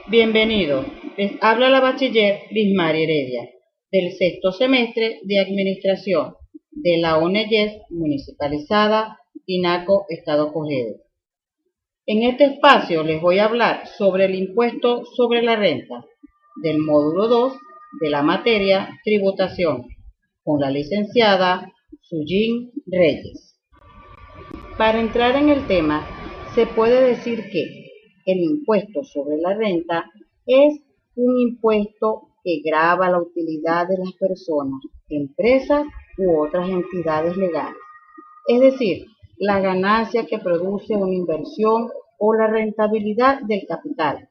Bienvenido, les habla la bachiller Lismari Heredia, del sexto semestre de Administración de la ONEYES Municipalizada Tinaco, Estado Cojedes. En este espacio les voy a hablar sobre el impuesto sobre la renta del módulo 2 de la materia Tributación, con la licenciada Sujin Reyes. Para entrar en el tema, se puede decir que el impuesto sobre la renta es un impuesto que grava la utilidad de las personas, empresas u otras entidades legales. Es decir, la ganancia que produce una inversión o la rentabilidad del capital.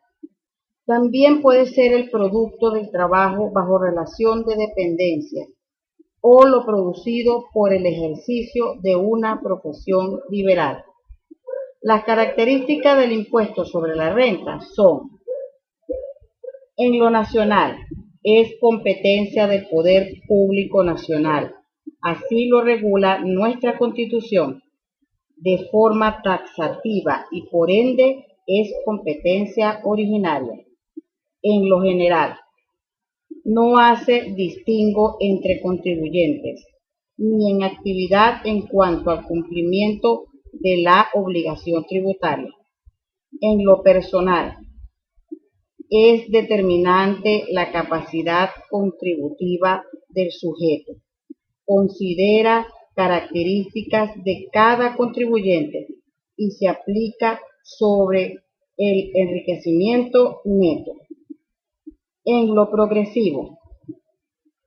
También puede ser el producto del trabajo bajo relación de dependencia o lo producido por el ejercicio de una profesión liberal. Las características del impuesto sobre la renta son: en lo nacional, es competencia del poder público nacional. Así lo regula nuestra Constitución de forma taxativa y por ende es competencia originaria. En lo general, no hace distingo entre contribuyentes, ni en actividad en cuanto al cumplimiento de la obligación tributaria. En lo personal, es determinante la capacidad contributiva del sujeto. Considera características de cada contribuyente y se aplica sobre el enriquecimiento neto. En lo progresivo,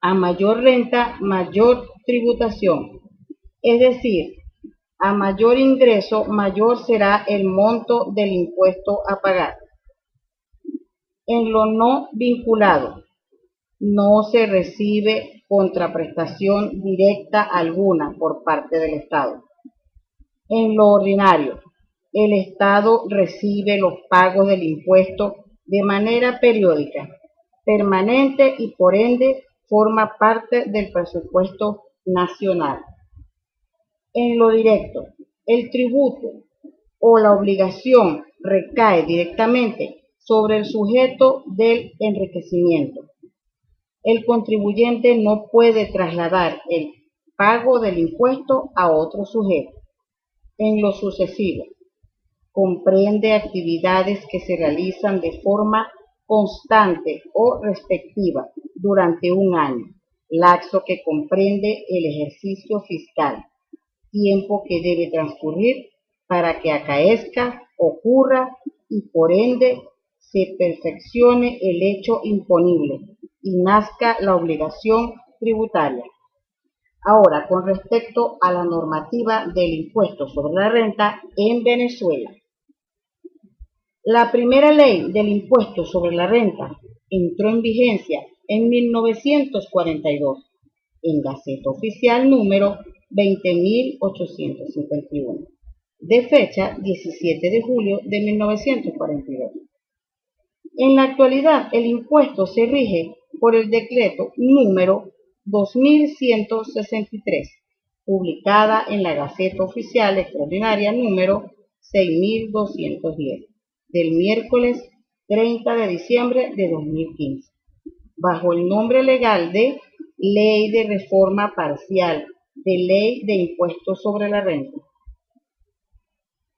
a mayor renta, mayor tributación. Es decir, a mayor ingreso, mayor será el monto del impuesto a pagar. En lo no vinculado, no se recibe contraprestación directa alguna por parte del Estado. En lo ordinario, el Estado recibe los pagos del impuesto de manera periódica, permanente y por ende forma parte del presupuesto nacional. En lo directo, el tributo o la obligación recae directamente sobre el sujeto del enriquecimiento. El contribuyente no puede trasladar el pago del impuesto a otro sujeto. En lo sucesivo, comprende actividades que se realizan de forma constante o respectiva durante un año, lapso que comprende el ejercicio fiscal, tiempo que debe transcurrir para que acaezca, ocurra y por ende se perfeccione el hecho imponible y nazca la obligación tributaria. Ahora, con respecto a la normativa del impuesto sobre la renta en Venezuela. La primera ley del impuesto sobre la renta entró en vigencia en 1942, en Gaceta Oficial número 20.851, de fecha 17 de julio de 1942. En la actualidad, el impuesto se rige por el decreto número 2163, publicada en la Gaceta Oficial Extraordinaria número 6210, del miércoles 30 de diciembre de 2015, bajo el nombre legal de Ley de Reforma Parcial de Ley de Impuestos sobre la Renta.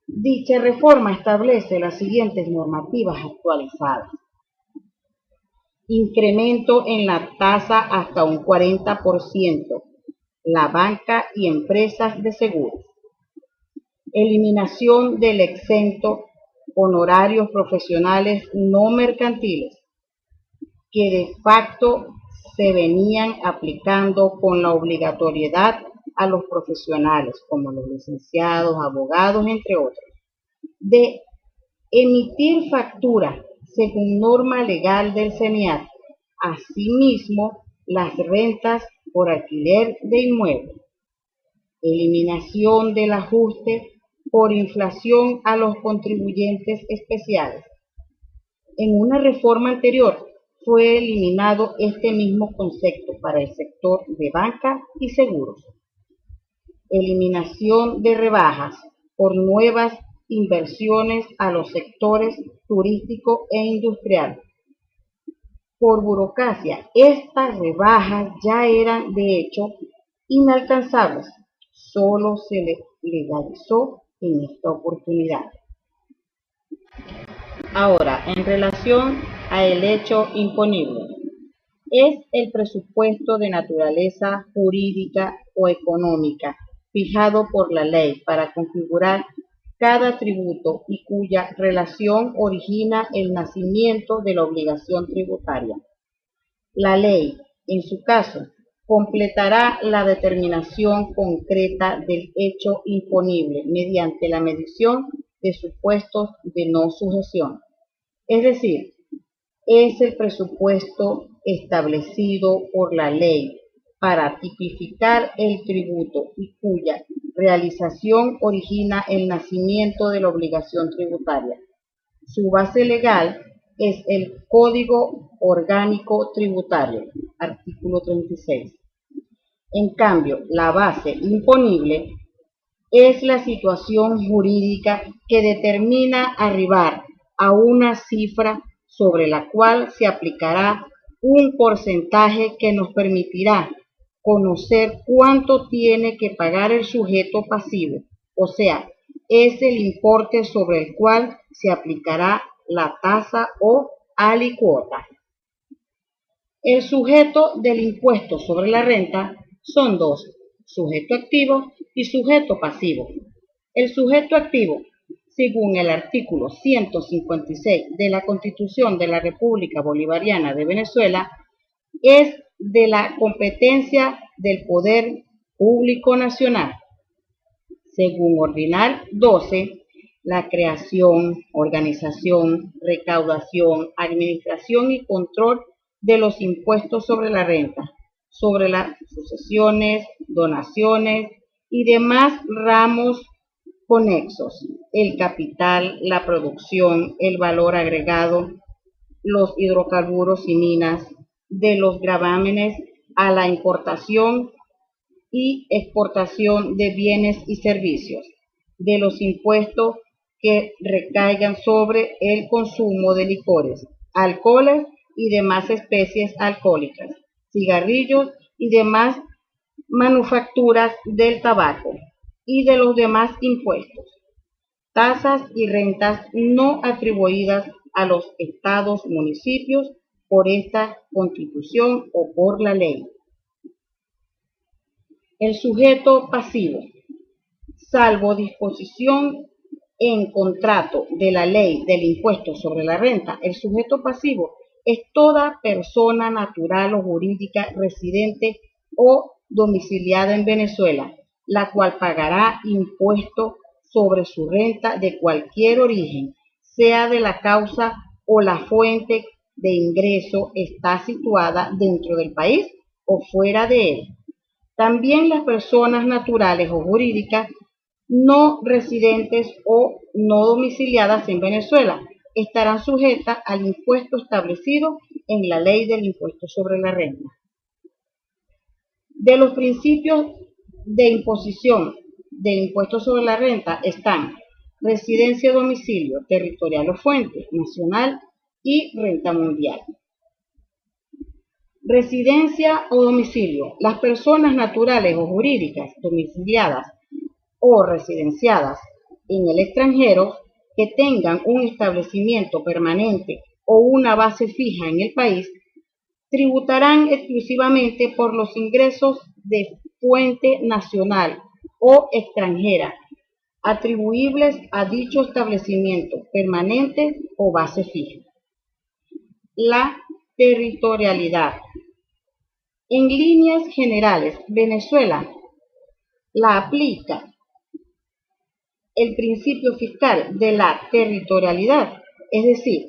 Dicha reforma establece las siguientes normativas actualizadas: incremento en la tasa hasta un 40%, la banca y empresas de seguros; eliminación del exento honorarios profesionales no mercantiles, que de facto se venían aplicando con la obligatoriedad a los profesionales, como los licenciados, abogados, entre otros, de emitir facturas según norma legal del CENIAT, asimismo las rentas por alquiler de inmuebles; eliminación del ajuste por inflación a los contribuyentes especiales. En una reforma anterior fue eliminado este mismo concepto para el sector de banca y seguros. Eliminación de rebajas por nuevas inversiones a los sectores turístico e industrial. Por burocracia, estas rebajas ya eran de hecho inalcanzables. Solo se legalizó en esta oportunidad. Ahora, en relación a el hecho imponible, es el presupuesto de naturaleza jurídica o económica fijado por la ley para configurar cada tributo y cuya relación origina el nacimiento de la obligación tributaria. La ley, en su caso, completará la determinación concreta del hecho imponible mediante la medición de supuestos de no sujeción. Es decir, es el presupuesto establecido por la ley para tipificar el tributo y cuya realización origina el nacimiento de la obligación tributaria. Su base legal es el Código Orgánico Tributario, artículo 36. En cambio, la base imponible es la situación jurídica que determina arribar a una cifra sobre la cual se aplicará un porcentaje que nos permitirá conocer cuánto tiene que pagar el sujeto pasivo, o sea, es el importe sobre el cual se aplicará la tasa o alicuota. El sujeto del impuesto sobre la renta son dos, sujeto activo y sujeto pasivo. El sujeto activo, según el artículo 156 de la Constitución de la República Bolivariana de Venezuela, es de la competencia del Poder Público Nacional. Según Ordinal 12, la creación, organización, recaudación, administración y control de los impuestos sobre la renta, sobre las sucesiones, donaciones y demás ramos conexos, el capital, la producción, el valor agregado, los hidrocarburos y minas, de los gravámenes a la importación y exportación de bienes y servicios, de los impuestos que recaigan sobre el consumo de licores, alcoholes y demás especies alcohólicas, cigarrillos y demás manufacturas del tabaco, y de los demás impuestos, tasas y rentas no atribuidas a los estados, municipios, por esta Constitución o por la ley. El sujeto pasivo, salvo disposición en contrato de la ley del impuesto sobre la renta, el sujeto pasivo es toda persona natural o jurídica residente o domiciliada en Venezuela, la cual pagará impuesto sobre su renta de cualquier origen, sea de la causa o la fuente de ingreso está situada dentro del país o fuera de él. También las personas naturales o jurídicas no residentes o no domiciliadas en Venezuela estarán sujetas al impuesto establecido en la ley del impuesto sobre la renta. De los principios de imposición del impuesto sobre la renta están residencia, domicilio, territorial o fuente, nacional y renta mundial. Residencia o domicilio. Las personas naturales o jurídicas domiciliadas o residenciadas en el extranjero que tengan un establecimiento permanente o una base fija en el país tributarán exclusivamente por los ingresos de fuente nacional o extranjera atribuibles a dicho establecimiento permanente o base fija. La territorialidad. En líneas generales, Venezuela la aplica el principio fiscal de la territorialidad, es decir,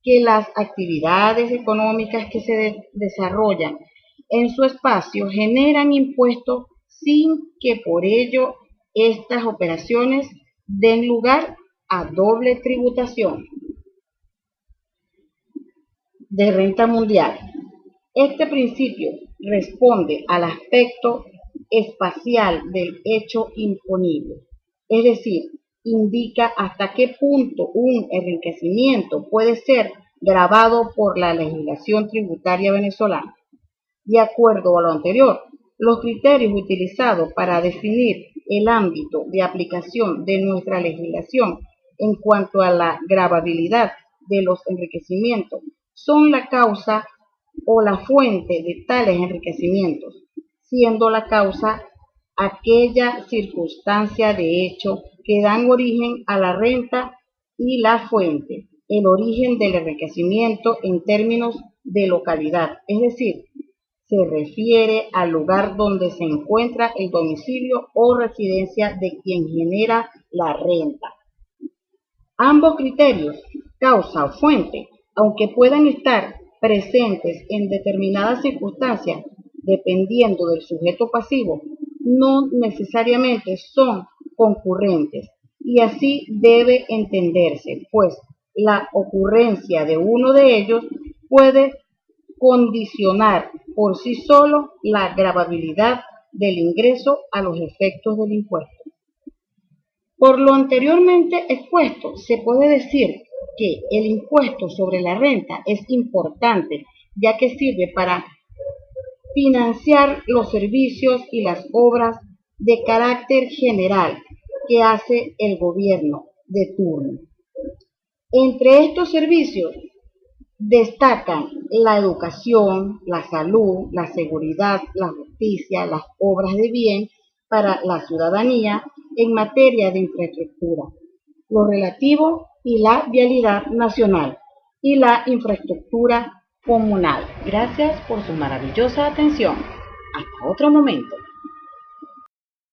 que las actividades económicas que se desarrollan en su espacio generan impuestos sin que por ello estas operaciones den lugar a doble tributación. De renta mundial. Este principio responde al aspecto espacial del hecho imponible, es decir, indica hasta qué punto un enriquecimiento puede ser gravado por la legislación tributaria venezolana. De acuerdo a lo anterior, los criterios utilizados para definir el ámbito de aplicación de nuestra legislación en cuanto a la gravabilidad de los enriquecimientos son la causa o la fuente de tales enriquecimientos, siendo la causa aquella circunstancia de hecho que dan origen a la renta y la fuente, el origen del enriquecimiento en términos de localidad, es decir, se refiere al lugar donde se encuentra el domicilio o residencia de quien genera la renta. Ambos criterios, causa o fuente, aunque puedan estar presentes en determinadas circunstancias, dependiendo del sujeto pasivo, no necesariamente son concurrentes, y así debe entenderse, pues la ocurrencia de uno de ellos puede condicionar por sí solo la gravabilidad del ingreso a los efectos del impuesto. Por lo anteriormente expuesto, se puede decir que el impuesto sobre la renta es importante, ya que sirve para financiar los servicios y las obras de carácter general que hace el gobierno de turno. Entre estos servicios destacan la educación, la salud, la seguridad, la justicia, las obras de bien para la ciudadanía en materia de infraestructura, lo relativo y la vialidad nacional y la infraestructura comunal. Gracias por su maravillosa atención. Hasta otro momento.